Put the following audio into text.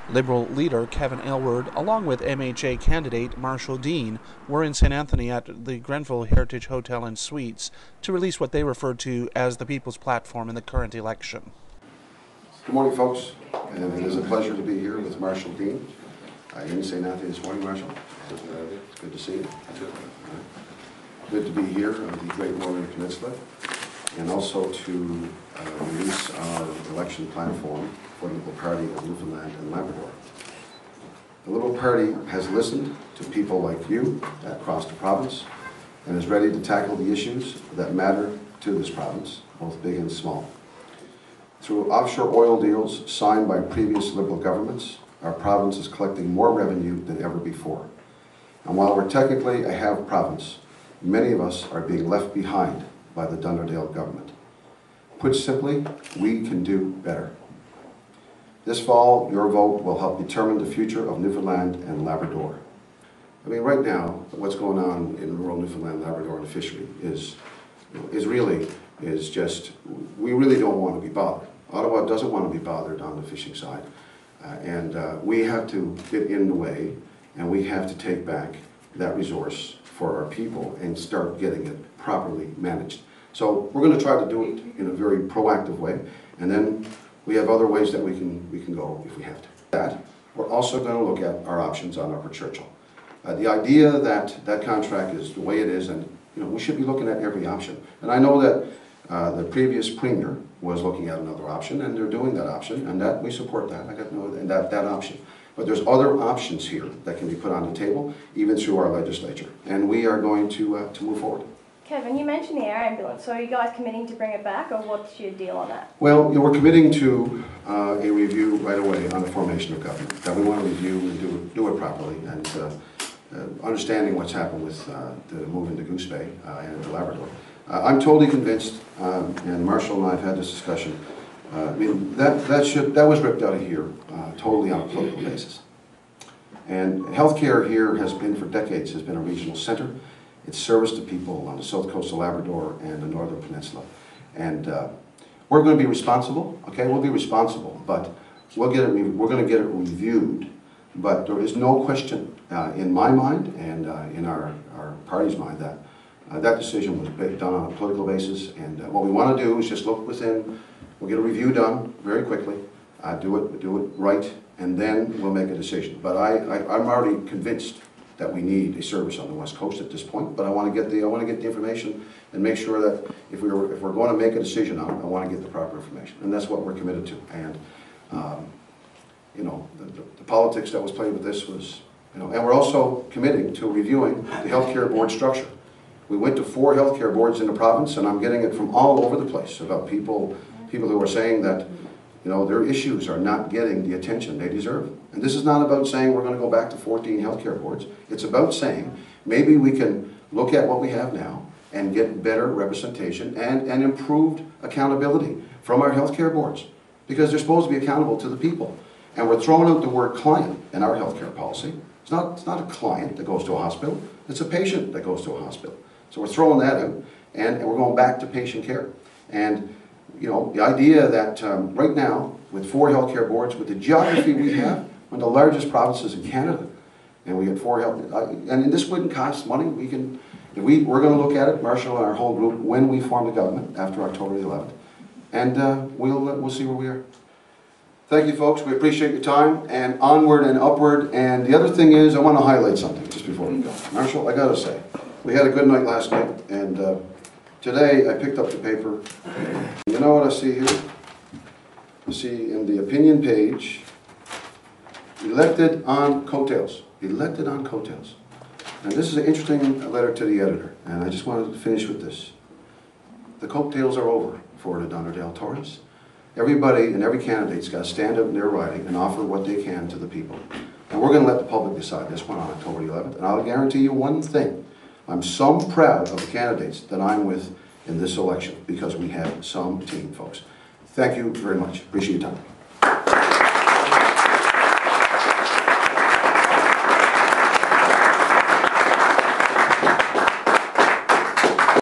Liberal leader Kevin Alyward, along with MHA candidate Marshall Dean, were in St. Anthony at the Grenville Heritage Hotel and Suites to release what they referred to as the People's Platform in the current election. Good morning, folks, and it is a pleasure to be here with Marshall Dean in St. Anthony this morning. Marshall, it's good to see you. Good to be here on the Great Northern Peninsula, and also to release our election platform for the Liberal Party of Newfoundland and Labrador. The Liberal Party has listened to people like you across the province and is ready to tackle the issues that matter to this province, both big and small. Through offshore oil deals signed by previous Liberal governments, our province is collecting more revenue than ever before. And while we're technically a have province, many of us are being left behind by the Dunderdale government. Put simply, we can do better. This fall, your vote will help determine the future of Newfoundland and Labrador. I mean, right now, what's going on in rural Newfoundland, Labrador, and the fishery is just, we really don't want to be bothered. Ottawa doesn't want to be bothered on the fishing side. We have to get in the way, and we have to take back that resource for our people and start getting it properly managed. So we're going to try to do it in a very proactive way, and then we have other ways that we can go if we have to. We're also going to look at our options on Upper Churchill. The idea that that contract is the way it is, and we should be looking at every option. And I know that the previous premier was looking at another option, and they're doing that option, and that we support that. I got no that option. But there's other options here that can be put on the table, even through our legislature, and we are going to move forward. Kevin, you mentioned the air ambulance, so are you guys committing to bring it back, or what's your deal on that? Well, we're committing to a review right away on the formation of government, that we want to review and do it properly, and understanding what's happened with the move into Goose Bay and the Labrador. I'm totally convinced, and Marshall and I have had this discussion, I mean, that was ripped out of here totally on a political basis. And healthcare here has been, for decades, has been a regional center. It's service to people on the south coast of Labrador and the northern peninsula. And we're going to be responsible, okay? We'll be responsible, but we're going to get it reviewed. But there is no question in my mind and in our party's mind that that decision was done on a political basis. And what we want to do is just look within, we'll get a review done very quickly, do it right, and then we'll make a decision. But I'm already convinced that we need a service on the West Coast at this point, but I want to get the information and make sure that if we're going to make a decision on it, I want to get the proper information, and that's what we're committed to. And the politics that was played with this was, and we're also committing to reviewing the healthcare board structure. We went to 4 healthcare boards in the province, and I'm getting it from all over the place about people who are saying that their issues are not getting the attention they deserve. And this is not about saying we're going to go back to 14 healthcare boards. It's about saying maybe we can look at what we have now and get better representation and improved accountability from our healthcare boards, because they're supposed to be accountable to the people. And we're throwing out the word client in our healthcare policy. It's not a client that goes to a hospital. It's a patient that goes to a hospital. So we're throwing that out, and we're going back to patient care. And the idea that right now, with 4 healthcare boards, with the geography we have, one of the largest provinces in Canada, and we get 4 and this wouldn't cost money. We're going to look at it, Marshall and our whole group, when we form the government after October the 11th, and we'll see where we are. Thank you, folks. We appreciate your time, and onward and upward. And the other thing is, I want to highlight something just before we go. Marshall, I got to say, we had a good night last night, and today I picked up the paper. You know what I see here? You see in the opinion page, elected on coattails. Elected on coattails. And this is an interesting letter to the editor, and I just wanted to finish with this. The coattails are over for the Dunderdale Tories. Everybody and every candidate's got to stand up in their riding and offer what they can to the people. And we're going to let the public decide this one on October 11th. And I'll guarantee you one thing. I'm so proud of the candidates that I'm with in this election, because we have some team, folks. Thank you very much. Appreciate your time.